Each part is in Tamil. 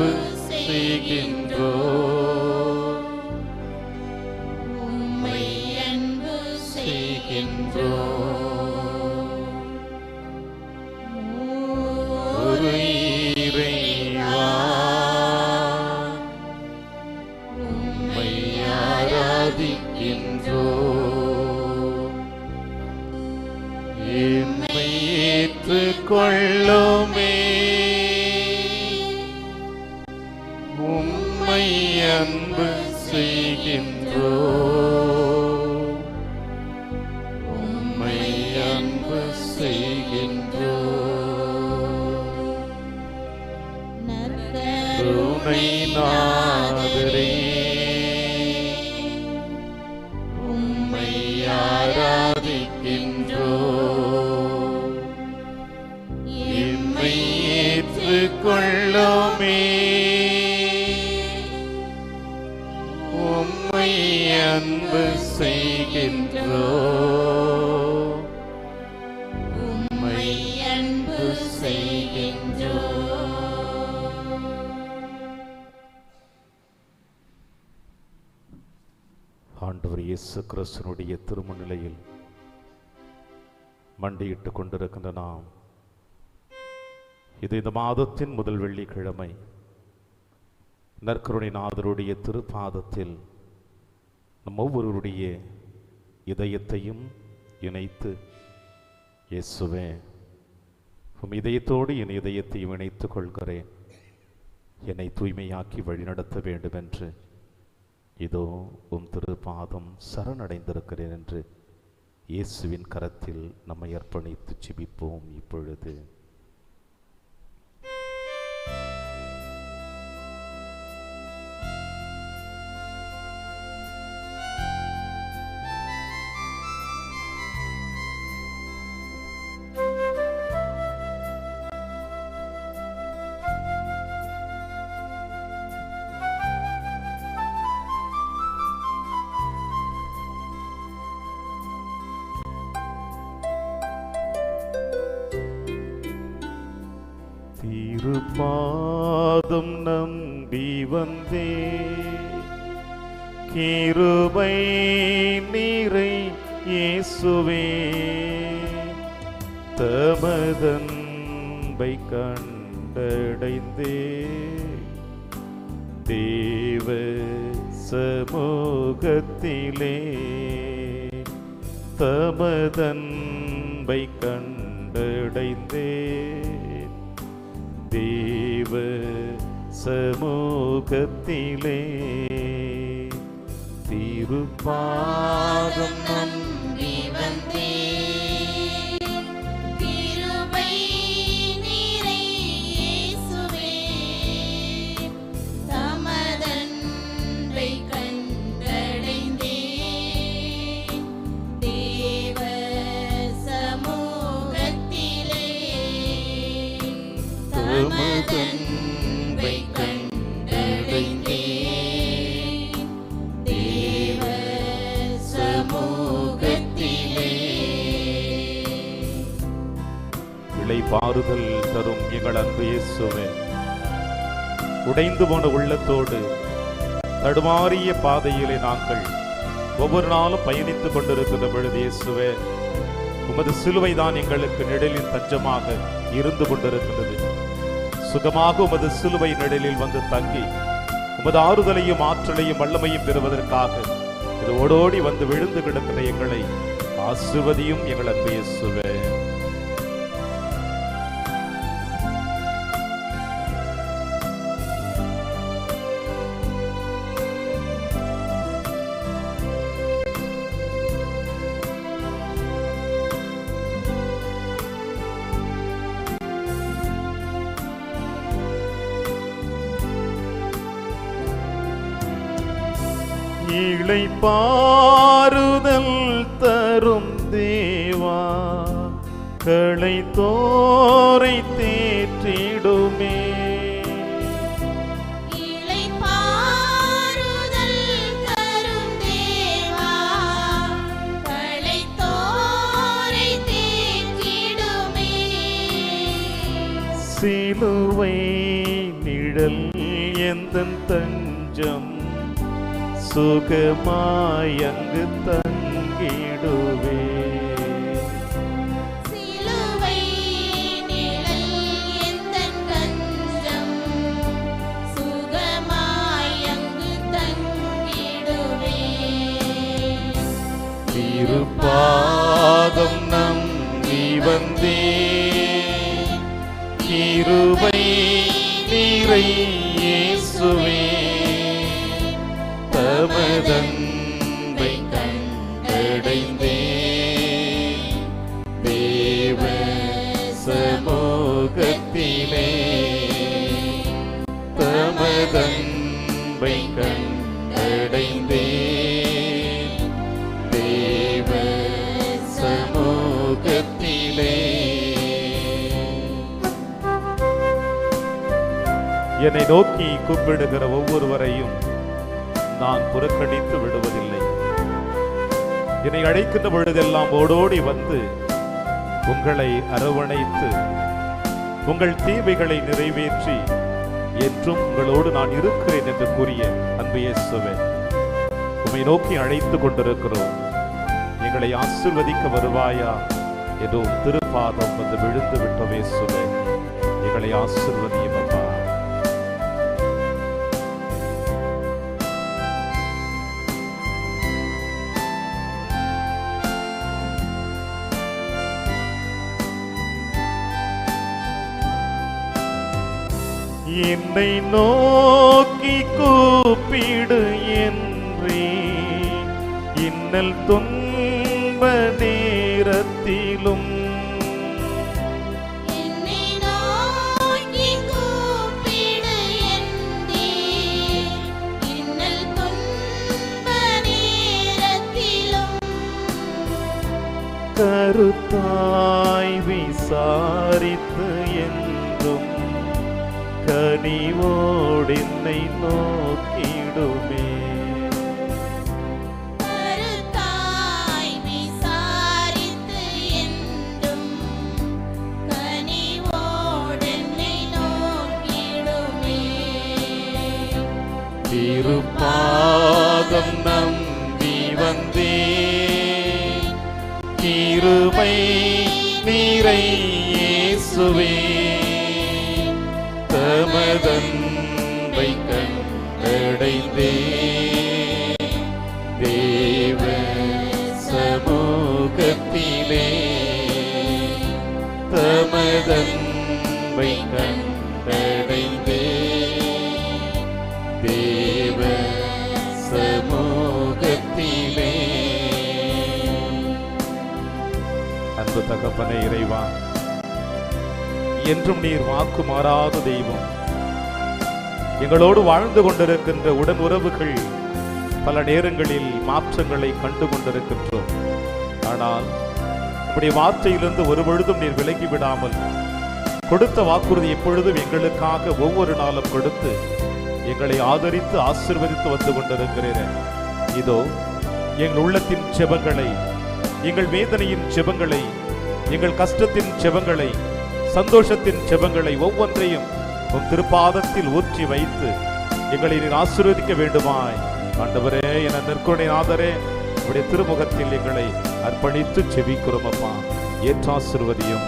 அன்பு செய்கின்றோ, உம்மை அன்பு செய்கின்றோ. ஒரு இறைவா உம்மை ஆராதிக்கின்றோ, என்னை ஏற்றுக்கொள்ளுமே, உம்மை அன்பு செய்கின்றோ, உம்மை அன்பு செய்கின்றோ. கருணை நாதரே உம்மை ஆராதிக்கின்றோ, எம்மை ஏற்றுக்கொள்ளுமே, உம்மை அன்பு செய்கின்றோ, உம்மை அன்பு செய்கின்றோ. ஆண்டவர் இயேசு கிறிஸ்துவினுடைய திருமுன்னிலையில் மண்டியிட்டுக் கொண்டிருக்கின்ற நாம், இது இந்த மாதத்தின் முதல் வெள்ளிக்கிழமை, நற்கருணை நாதருடைய திருப்பாதத்தில் நம் ஒவ்வொருவருடைய இதயத்தையும் இணைத்து, இயேசுவே உம் இதயத்தோடு என் இதயத்தையும் இணைத்துக் கொள்கிறேன், என்னை தூய்மையாக்கி வழிநடத்த வேண்டும் என்று இதோ உம் திருப்பாதம் சரணடைந்திருக்கிறேன் என்று இயேசுவின் கரத்தில் நம்மை அர்ப்பணித்து ஜெபிப்போம். இப்பொழுது திருப்பாதம் நம்பி வந்தே, கிருபை நீரை இயேசுவே, தமதன்பை கண்டடைந்தே, தேவ சமூகத்திலே தமதன்பை கண்டடைந்தே, தேவ சமூகத்திலே திருப்பாதம் நம்பி வந்தே, கிருபை நீரை இயேசுவே, தமதன்பை கண்டடைந்தே, தேவ சமூகத்திலே தமதன்பை கண்டடைந்தே, தேவ சமூகத்திலே. இளைப்பாறுதல் தரும் எங்கள் அன்பு இயேசுவே, உடைந்து போன உள்ளத்தோடு தடுமாறிய பாதையிலே நாங்கள் ஒவ்வொரு நாளும் பயணித்துக் கொண்டிருக்கின்ற பொழுது இயேசுவே, உமது சிலுவைதான் எங்களுக்கு நிழலின் தஞ்சமாக இருந்து கொண்டிருக்கிறது. சுகமாக உமது சிலுவை நிழலில் வந்து தங்கி உமது ஆறுதலையும் ஆற்றலையும் வல்லமையும் பெறுவதற்காக இது ஓடோடி வந்து விழுந்து கிடக்கிற எங்களை ஆசீர்வதியும் எங்கள் அன்பு இயேசுவே. இளைப்பாறுதல் தரும் தேவா, களைத்தோரை தேற்றிடுமே, இளைப்பாறுதல் தரும் தேவா, களைத்தோரை தேற்றிடுமே, சிலுவை நிழல் எந்தன் தஞ்சம், சுகமாய் அங்கு தங்கிடுவே. சிலுவை நிழல் எந்தன் தஞ்சம், சுகமாய் அங்கு தங்கிடுவேன். திருப்பாதம் நம்பி வந்தேன், கிருபை நீரை இயேசுவே, தமதன்பை கண்டடைந்தேன், தேவ சமூகத்திலே தமதன்பை கண்டடைந்தேன், தேவ சமூகத்திலே. என்னை நோக்கி கூப்பிடுகிற ஒவ்வொருவரையும் நான் புறக்கணித்து விடுவதில்லை. என்னை அழைக்கின்ற பொழுதெல்லாம் ஓடோடி வந்து உங்களை அரவணைத்து உங்கள் தேவைகளை நிறைவேற்றி என்றும் உங்களோடு நான் இருக்கிறேன் என்று கூறிய அன்பு இயேசுவே, உம்மை நோக்கி அழைத்து கொண்டிருக்கிறோம். எங்களை ஆசீர்வதிக்க வருவாயா என்று திருப்பாதம் வந்து விழுந்து விட்டோம். இயேசுவே, எங்களை ஆசீர்வதியும் அப்பா. என்னை நோக்கி கூப்பிடு என்றே, இன்னல் துன்ப நேரத்திலும் என்னை நோக்கி கூப்பிடு என்றே, இன்னல் துன்ப நேரத்திலும் கருத்தாய் விசாரித்து என்றும் கனிவோடு என்னை நோக்கிடுமே. கருத்தாய் விசாரித்து என்றும் கனிவோடு என்னை நோக்கிடுமே. திருப்பாதம் நம்பி வந்தேன், கிருபை நீரை இயேசுவே, தமதன்பை கண்டடைந்தேன், தேவ சமூகத்திலே தமதன்பை கண்டடைந்தேன், தேவ சமூகத்திலே. அன்பு தகப்பனே இறைவா, என்றும் நீர் வாக்கு மாறாத தெய்வம். எங்களோடு வாழ்ந்து கொண்டிருக்கின்ற உடன் உறவுகள் பல நேரங்களில் மாற்றங்களை கண்டு கொண்டிருக்கின்றோம். ஆனால் உம்முடைய வார்த்தையிலிருந்து ஒரு பொழுதும் நீர் விலகி விடாமல் கொடுத்த வாக்குறுதி எப்பொழுதும் எங்களுக்காக ஒவ்வொரு நாளும் கொடுத்து எங்களை ஆதரித்து ஆசீர்வதித்து வந்து கொண்டிருக்கிறீர். இதோ எங்கள் உள்ளத்தின் செபங்களை, எங்கள் வேதனையின் செபங்களை, எங்கள் கஷ்டத்தின் செபங்களை, சந்தோஷத்தின் செபங்களை ஒவ்வொன்றையும் உம் திருப்பாதத்தில் ஊற்றி வைத்து எங்களை நீர் ஆசீர்வதிக்க வேண்டுமாய் ஆண்டவரே, என நற்கருணை நாதரே, உடைய திருமுகத்தில் எங்களை அர்ப்பணித்து செபிக்கிறோம் அப்பா. ஏற்றாசீர்வதியும்.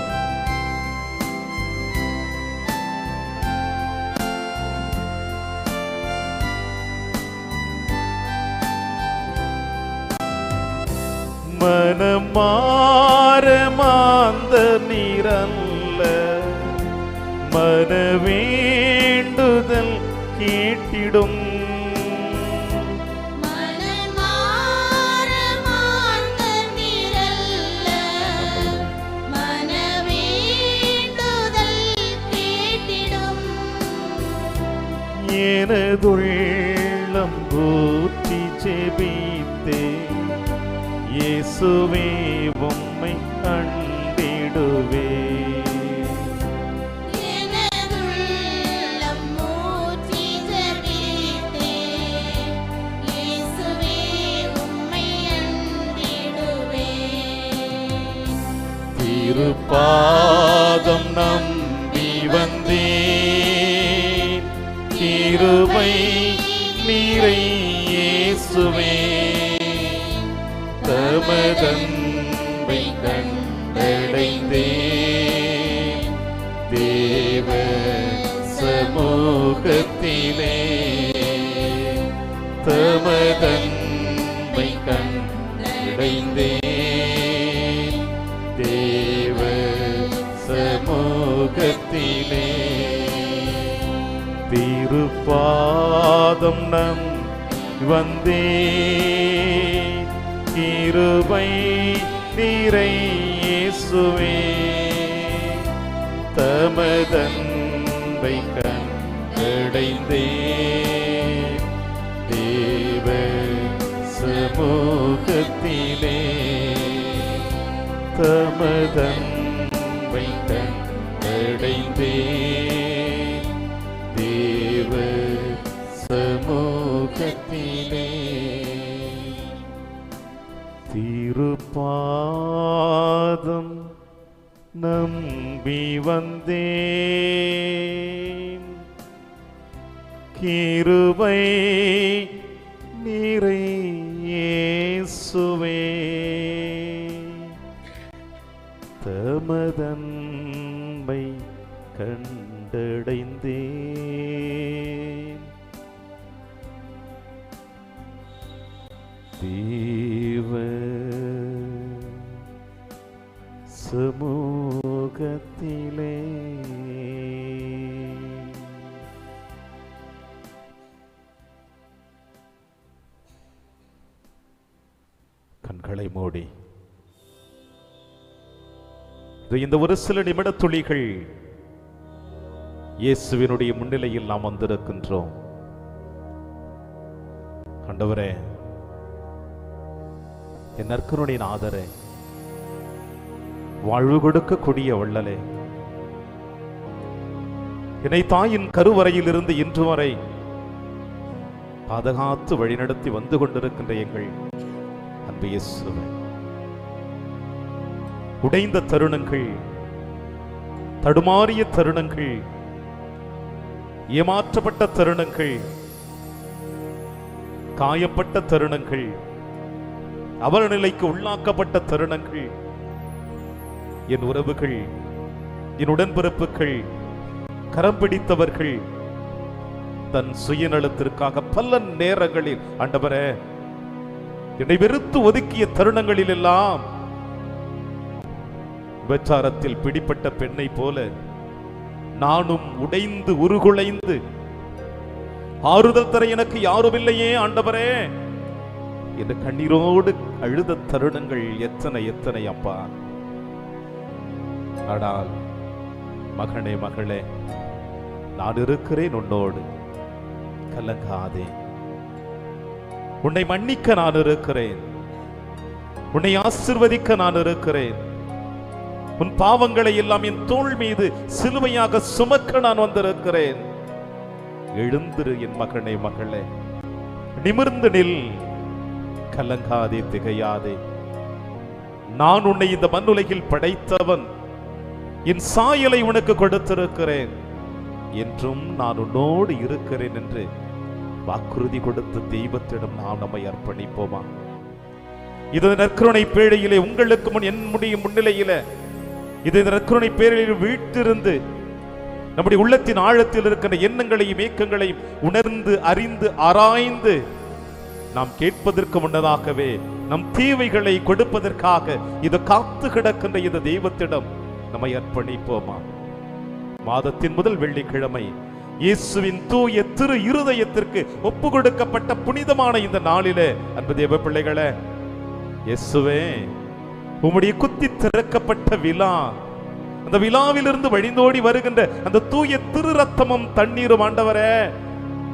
மனமார மாந்த நீரல்ல, மனவேண்டுதல் கேட்டிடும். மனமார மாந்த நீரல்ல, மனவேண்டுதல் கேட்டிடும். எனதுள்ளம் ஊற்றி ஜெபித்தே, இயேசுவே உம்மை கண்டிடுவே. எனதுள்ளம் ஊற்றி ஜெபித்தே, இயேசுவே உம்மை அண்டிடுவேன். திருப்பாதம் நம்பி வந்தே, இயேசுவே தமதன்பை கண்டடைந்தேன் தேவ சமூகத்திலே தமதன்பை கண்டடைந்தேன் தேவ சமூகத்திலே திருப்பாதம் நம் வந்தே கிருபை நிறை இயேசுவே தமதன்பை கண்டடைந்தே தேவ சமூகத்திலே தமதன்பை கண்டடைந்தே தேவ சமூகத்திலே திருப்பாதம் நம்பி வந்தேன் கிருபை நிறை இயேசுவே தமதன்பை கண்டடைந்தேன் தேவ சமூகத்திலே கண்களை மூடி இந்த ஒரு சில நிமிட துளிகள் இயேசுவினுடைய முன்னிலையில் நாம் வந்திருக்கின்றோம். ஆண்டவரே, என் நற்கருணை நாதரே, வாழ்வு கொடுக்கக்கூடிய வள்ளலே, என்னை தாயின் கருவறையில் இருந்து இன்று வரை பாதுகாத்து வழிநடத்தி வந்து கொண்டிருக்கின்ற எங்கள் அன்பு இயேசுவே, உடைந்த தருணங்கள், தடுமாறிய தருணங்கள், ஏமாற்றப்பட்ட தருணங்கள், காயப்பட்ட தருணங்கள், அவலநிலைக்கு உள்ளாக்கப்பட்ட தருணங்கள், என் உறவுகள், என் உடன்பிறப்புகள், கரம் பிடித்தவர்கள் தன் சுயநலத்திற்காக பல நேரங்களில் ஆண்டவரே என்னை வெறுத்து ஒதுக்கிய தருணங்களில் எல்லாம் விபச்சாரத்தில் பிடிப்பட்ட பெண்ணை போல நானும் உடைந்து உருகுலைந்து ஆறுதல் தர எனக்கு யாரும் இல்லையே ஆண்டவரே என்று கண்ணீரோடு அழுத தருணங்கள் எத்தனை எத்தனை அப்பா. ஆனால் மகனே, மகளே, நான் இருக்கிறேன் உன்னோடு, கலங்காதே. உன்னை மன்னிக்க நான் இருக்கிறேன், உன்னை ஆசிர்வதிக்க நான் இருக்கிறேன், உன் பாவங்களை எல்லாம் என் தோள் மீது சிலுவையாக சுமக்க நான் வந்திருக்கிறேன். எழுந்திரு என் மகனே, மகளே, நிமிர்ந்து நில், கலங்காதே, திகையாதே. நான் உன்னை இந்த மண்ணுலகில் படைத்தவன், என் சாயலை உனக்கு கொடுத்திருக்கிறேன், என்றும் நான் உன்னோடு இருக்கிறேன் என்று வாக்குறுதி கொடுத்த தெய்வத்திடம் நாம் நம்மை அர்ப்பணிப்போமா? இது நற்கருணை பேழையிலே உங்களுக்கு முன் என்னுடைய முன்னிலையில இது நற்கருணை பேழையில் வீட்டிருந்து நம்முடைய உள்ளத்தின் ஆழத்தில் இருக்கிற எண்ணங்களையும் ஏக்கங்களையும் உணர்ந்து அறிந்து ஆராய்ந்து நாம் கேட்பதற்கு முன்னதாகவே நம் தேவைகளை கொடுப்பதற்காக இது காத்து கிடக்கின்ற இந்த தெய்வத்திடம் நம்மை அர்ப்பணிப்போமா? மாதத்தின் முதல் வெள்ளிக்கிழமை இயேசுவின் தூய திரு இருதயத்திற்கு ஒப்பு கொடுக்கப்பட்ட புனிதமான இந்த நாளிலே அன்பு தேவ பிள்ளைகளே, இயேசுவே, உம்முடைய குத்தி திறக்கப்பட்ட விழா, அந்த விழாவிலிருந்து வழிந்தோடி வருகின்ற அந்த தூய திரு ரத்தமும் தண்ணீரும் ஆண்டவரே,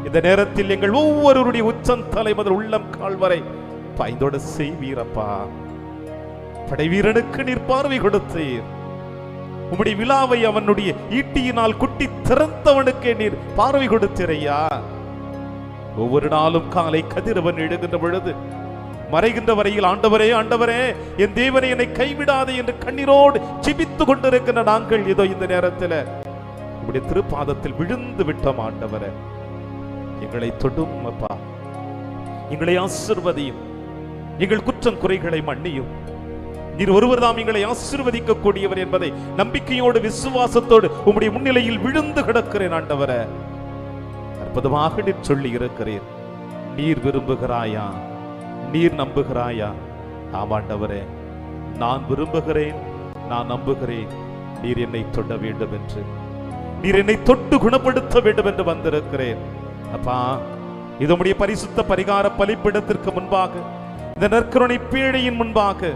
இந்த நேரத்தில் எங்கள் ஒவ்வொருவருடைய உச்சந்தலை முதல் உள்ளம் கால் வரை பாய்ந்தோட செய்வீரப்பா. படைவீரனுக்கு நீர் பார்வை கொடுத்தீர். உம்முடைய விழாவை அவனுடைய ஈட்டியினால் குட்டி திறந்தவனுக்கே நீர் பார்வை கொடுத்தீரையா. ஒவ்வொரு நாளும் காலை கதிரவன் எழுகின்ற பொழுது மறைகின்ற வரையில் ஆண்டவரே, ஆண்டவரே, என் தேவனை என்னை கைவிடாதே என்று கண்ணீரோடு ஜெபித்துக் கொண்டிருக்கின்ற நாங்கள் இதோ இந்த நேரத்தில் உம்முடைய திருப்பாதத்தில் விழுந்து விட்டோம். ஆண்டவரே, எங்களை தொடும் அப்பா, எங்களை ஆசீர்வதியும், எங்கள் குற்றம் குறைகளை மன்னியும். நீர் ஒருவர் தாம் எங்களை ஆசீர்வதிக்க கூடியவர் என்பதை நம்பிக்கையோடு விசுவாசத்தோடு உம்முடைய முன்னிலையில் விழுந்து கிடக்கிறேன் ஆண்டவரே. அற்புதமாக நீர் சொல்லி இருக்கிறீர், நீர் விரும்புகிறாயா, நீர் நம்புகிறாயா? ஆமாண்டவரே, நான் விரும்புகிறேன், நான் நம்புகிறேன். நீர் என்னை தொட வேண்டும் என்று, நீர் என்னை தொட்டு குணப்படுத்த வேண்டும் என்று வந்திருக்கிறேன். அப்பா, இது உம்முடைய பரிசுத்த பரிகார பலிப்பிடத்திற்கு முன்பாக, இந்த நற்கருணை பீழையின் முன்பாக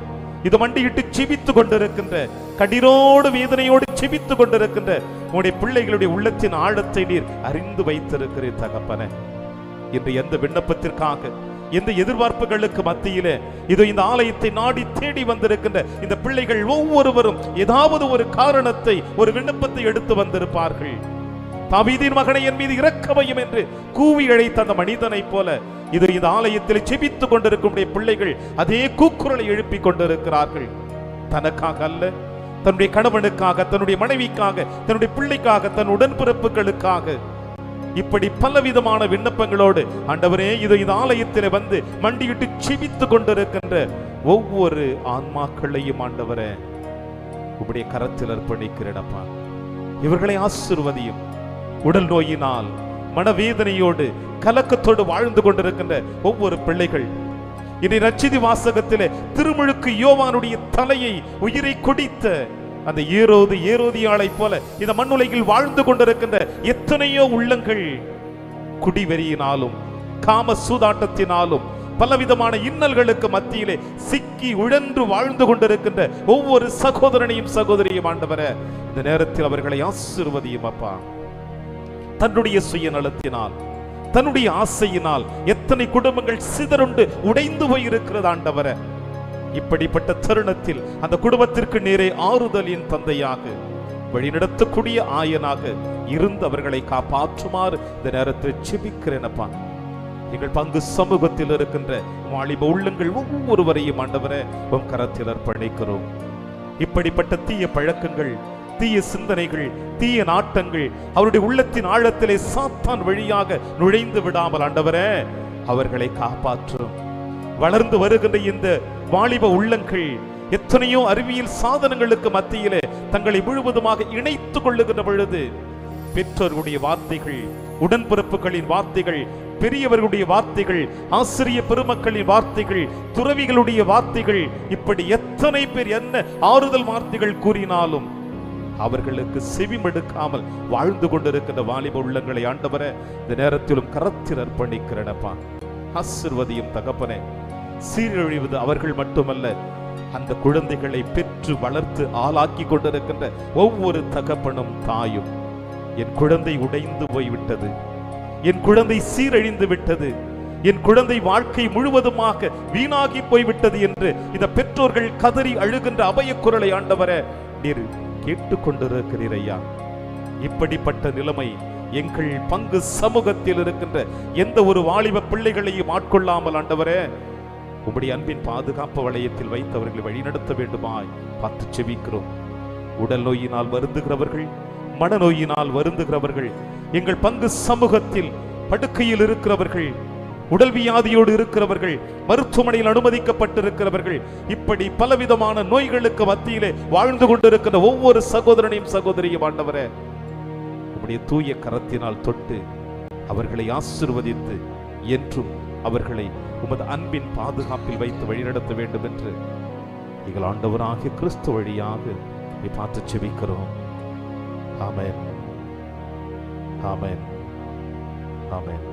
இது மண்டியிட்டு செபித்துக் கொண்டிருக்கின்ற, கடிரோடு வேதனையோடு செபித்துக் கொண்டிருக்கின்ற உங்களுடைய பிள்ளைகளுடைய உள்ளத்தின் ஆழத்தை நீர் அறிந்து வைத்திருக்கிறீர் தகப்பனே. இன்று எந்த விண்ணப்பத்திற்காக, எந்த எதிர்பார்ப்புகளுக்கு மத்தியிலே இதோ இந்த ஆலயத்தை நாடி தேடி வந்திருக்கின்ற இந்த பிள்ளைகள் ஒவ்வொருவரும் ஏதாவது ஒரு காரணத்தை, ஒரு விண்ணப்பத்தை எடுத்து வந்திருப்பார்கள். தாவீதின் மகனை என் மீது இரக்கமையும் என்று கூவி அழைத்த அந்த மனிதனை போல இது இந்த ஆலயத்தில் செபித்துக் கொண்டிருக்கும் பிள்ளைகள் அதே கூக்குரலை எழுப்பிக் கொண்டிருக்கிறார்கள். தனக்காக அல்ல, தன்னுடைய கணவனுக்காக, தன்னுடைய மனைவிக்காக, தன்னுடைய பிள்ளைக்காக, தன் உடன்பிறப்புகளுக்காக, இப்படி பலவிதமான விண்ணப்பங்களோடு ஆண்டவரே இது இந்த ஆலயத்தில் வந்து மண்டியிட்டு செபித்துக் கொண்டிருக்கின்ற ஒவ்வொரு ஆன்மாக்களையும் ஆண்டவரே உம்முடைய கரத்தில் அர்ப்பணிக்கிறேனப்பா. இவர்களை ஆசீர்வதியும். உடல் நோயினால் மனவேதனையோடு கலக்கத்தோடு வாழ்ந்து கொண்டிருக்கின்ற ஒவ்வொரு பிள்ளைகள், இனி நற்செய்தி வாசகத்திலே திருமுழுக்கு யோவானுடைய தலையை, உயிரை குடித்த அந்த ஏரோதியாளை போல இந்த மண்ணுலகில் வாழ்ந்து கொண்டிருக்கின்ற எத்தனையோ உள்ளங்கள் குடிவெறியினாலும் காம சூதாட்டத்தினாலும் பலவிதமான இன்னல்களுக்கு மத்தியிலே சிக்கி உழன்று வாழ்ந்து கொண்டிருக்கின்ற ஒவ்வொரு சகோதரனையும் சகோதரியும் ஆண்டவரே இந்த நேரத்தில் அவர்களை ஆசீர்வதியும் அப்பா. தன்னுடைய சுயநலத்தினால், தன்னுடைய ஆசையினால் எத்தனை குடும்பங்கள் சிதறுண்டு உடைந்து போயிருக்கிறது ஆண்டவரே. இப்படிப்பட்ட தருணத்தில் அந்த குடும்பத்திற்கு நேரே ஆறுதலின் தந்தையாக, வழிநடத்தக்கூடிய ஆயனாக இருந்து அவர்களை காப்பாற்றுமாறு இந்த நேரத்தில் செபிக்கிறேனப்பா. எங்கள் பங்கு சமூகத்தில் இருக்கின்ற வாலிப உள்ளங்கள் ஒவ்வொருவரையும் ஆண்டவரே உம் கரத்தில் அர்ப்பணிக்கிறோம். இப்படிப்பட்ட தீய பழக்கங்கள், தீய சிந்தனைகள், தீய நாட்டங்கள் அவருடைய உள்ளத்தின் ஆழத்திலே சாத்தான் வழியாக நுழைந்து விடாமல் ஆண்டவரே அவர்களை காப்பாற்றும். வளர்ந்து வருகின்ற இந்த வாலிப உள்ளங்கள் எத்தனையோ அறிவியல் சாதனங்களுக்கு மத்தியிலே தங்களை முழுவதுமாக இணைத்துக் கொள்ளுகின்ற பொழுது பெற்றோர்களுடைய வார்த்தைகள், உடன்பிறப்புகளின் வார்த்தைகள், பெரியவர்களுடைய வார்த்தைகள், ஆசிரிய பெருமக்களின் வார்த்தைகள், துறவிகளுடைய வார்த்தைகள், இப்படி எத்தனை பேர் என்ன ஆறுதல் வார்த்தைகள் கூறினாலும் அவர்களுக்கு செவிமடுக்காமல் வாழ்ந்து கொண்டிருக்கின்ற வாலிப உள்ளங்களை ஆண்டவரே இந்த நேரத்திலும் கரத்தில் அர்ப்பணிக்கிறேனப்பா. ஆசீர்வதியும் தகப்பனே. சீரழிவது அவர்கள் மட்டுமல்ல, அந்த குழந்தைகளை பெற்று வளர்த்து ஆளாக்கி கொண்டிருக்கின்ற ஒவ்வொரு தகப்பனும் தாயும், என் குழந்தை உடைந்து போய்விட்டது, என் குழந்தை சீரழிந்து விட்டது, என் குழந்தை வாழ்க்கை முழுவதுமாக வீணாகி போய்விட்டது என்று இந்த பெற்றோர்கள் கதறி அழுகின்ற அபய குரலை ஆண்டவரே நீர் கேட்டுக்கொண்டிருக்கிறீர் ஐயா. இப்படிப்பட்ட நிலைமை எங்கள் பங்கு சமூகத்தில் இருக்கின்ற எந்த ஒரு வாலிப பிள்ளைகளையும் ஆட்கொள்ளாமல் ஆண்டவரே உம்முடைய அன்பின் பாதுகாப்பு வளையத்தில் வைத்தவர்களை வழிநடத்த வேண்டுமாய் பார்த்து செபிக்கிறோம். உடல் நோயினால் வருந்துகிறவர்கள், மனநோயினால் வருந்துகிறவர்கள், எங்கள் பங்கு சமூகத்தில் படுக்கையில் இருக்கிறவர்கள், உடல் வியாதியோடு இருக்கிறவர்கள், மருத்துவமனையில் அனுமதிக்கப்பட்டிருக்கிறவர்கள், இப்படி பலவிதமான நோய்களுக்கு மத்தியிலே வாழ்ந்து கொண்டிருக்கிற ஒவ்வொரு சகோதரனையும் சகோதரியும் ஆண்டவரே உம்முடைய தூய கரத்தினால் தொட்டு அவர்களை ஆசீர்வதித்து என்றும் அவர்களை உமது அன்பின் பாதுகாப்பில் வைத்து வழிநடத்த வேண்டும் என்று எங்கள் ஆண்டவராகிய கிறிஸ்து வழியாக பார்த்து செபிக்கிறோம். ஆமென், ஆமென், ஆமென்.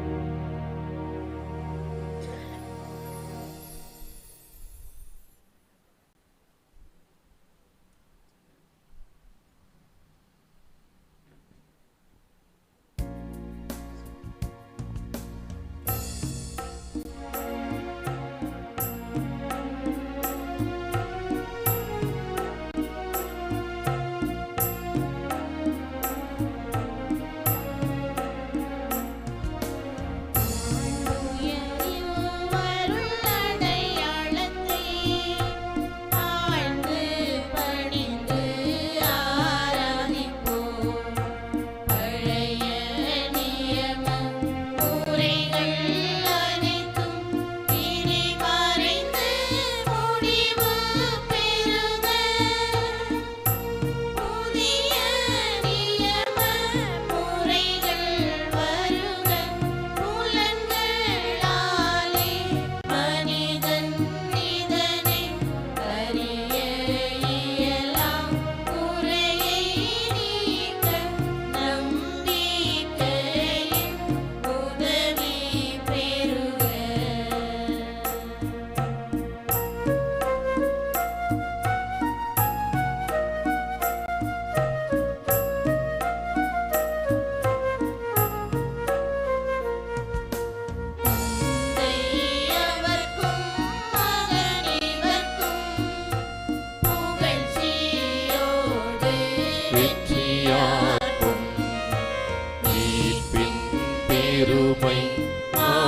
பெருமை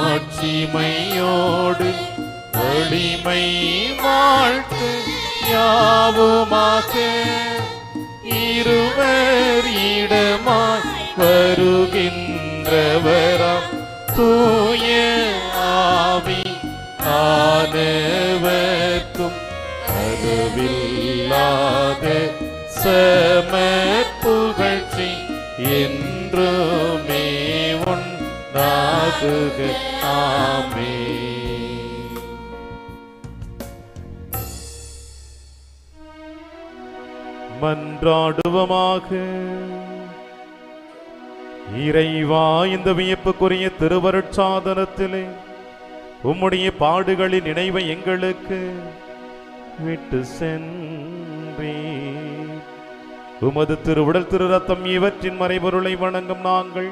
ஆட்சிமையோடு வலிமை வாழ்த்து யாவுமாக இருவர் இடமாய் வருகின்றவராம் தூய ஆவி ஆனவர்க்கும் அதுவில்லாத சம புகழ்ச்சி என்றுமே உண்டாகுக. ஆமென். மன்றாடுவமாக. இறைவா, இந்த வியப்புக்குரிய திருவருட்சாதனத்திலே உம்முடைய பாடுகளின் நினைவை எங்களுக்கு விட்டு சென்றே. உமது திருவுடல் திரு ரத்தம் இவற்றின் மறைபொருளை வணங்கும் நாங்கள்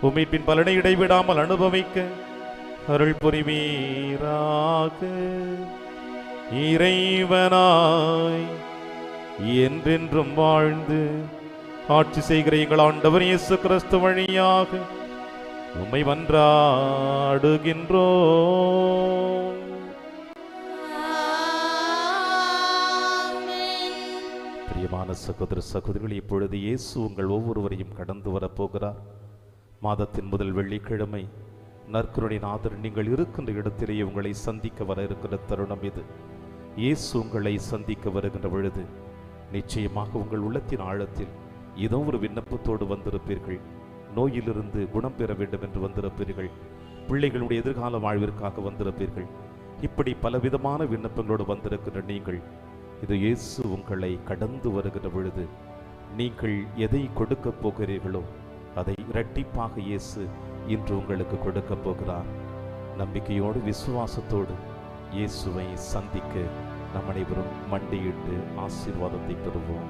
உம்மின் பலனை இடைவிடாமல் அனுபவிக்க அருள் புரிவீராக. இறைவனாய் என்றென்றும் வாழ்ந்து ஆட்சி செய்கிற எங்கள் ஆண்டவர் இயேசு கிறிஸ்து வழியாக உம்மை மன்றாடுகின்றோம். பிரியமான சகோதர சகோதரிகள், இப்பொழுது இயேசு உங்கள் ஒவ்வொருவரையும் கடந்து வரப்போகிறார். மாதத்தின் முதல் வெள்ளிக்கிழமை நற்கருணை நாதர் நீங்கள் இருக்கின்ற இடத்திலேயே உங்களை சந்திக்க வர இருக்கிற தருணம் இது. இயேசு உங்களை சந்திக்க வருகின்ற பொழுது நிச்சயமாக உங்கள் உள்ளத்தின் ஆழத்தில் ஏதோ ஒரு விண்ணப்பத்தோடு வந்திருப்பீர்கள். நோயிலிருந்து குணம் பெற வேண்டும் என்று வந்திருப்பீர்கள். பிள்ளைகளுடைய எதிர்கால வாழ்விற்காக வந்திருப்பீர்கள். இப்படி பலவிதமான விண்ணப்பங்களோடு வந்திருக்கின்ற நீங்கள், இது இயேசு உங்களை கடந்து வருகின்ற பொழுது நீங்கள் எதை கொடுக்க போகிறீர்களோ அதை இரட்டிப்பாக இயேசு இன்று உங்களுக்கு கொடுக்க போகிறார். நம்பிக்கையோடு விசுவாசத்தோடு இயேசுவை சந்திக்க நம் அனைவரும் மண்டியிட்டு ஆசீர்வாதத்தை பெறுவோம்.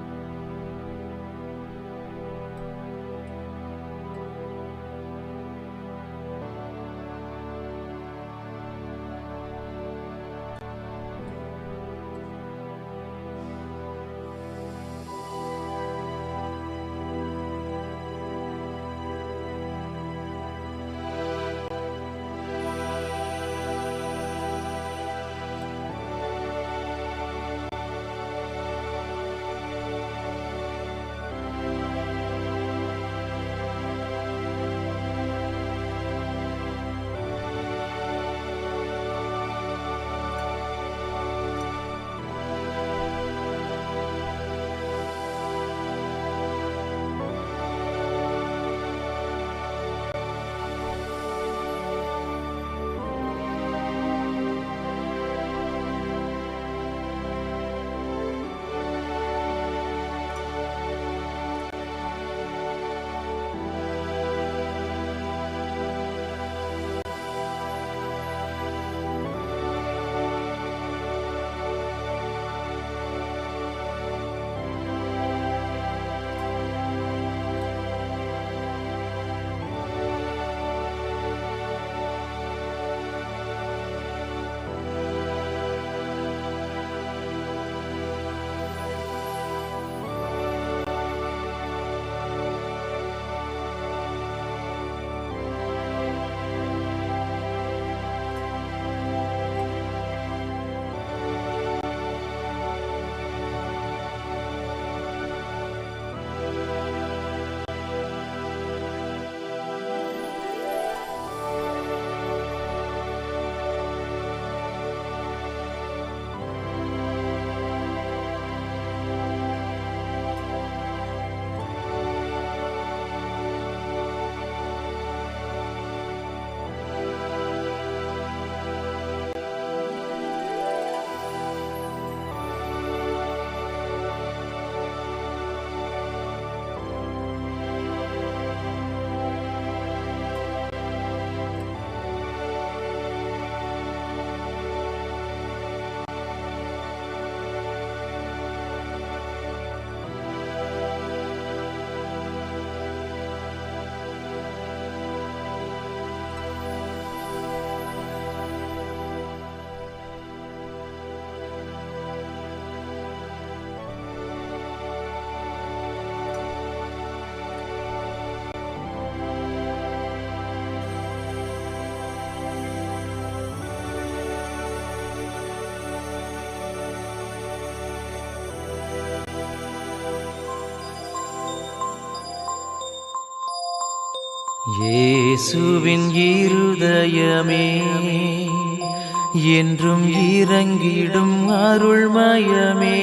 இயேசுவின் இருதயமே என்றும் இறங்கிடும் அருள்மயமே,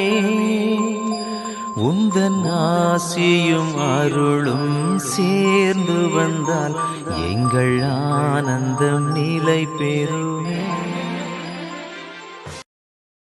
உந்தன் ஆசியும் அருளும் சேர்ந்து வந்தால் எங்கள் ஆனந்தம் நிலை பெறுமே.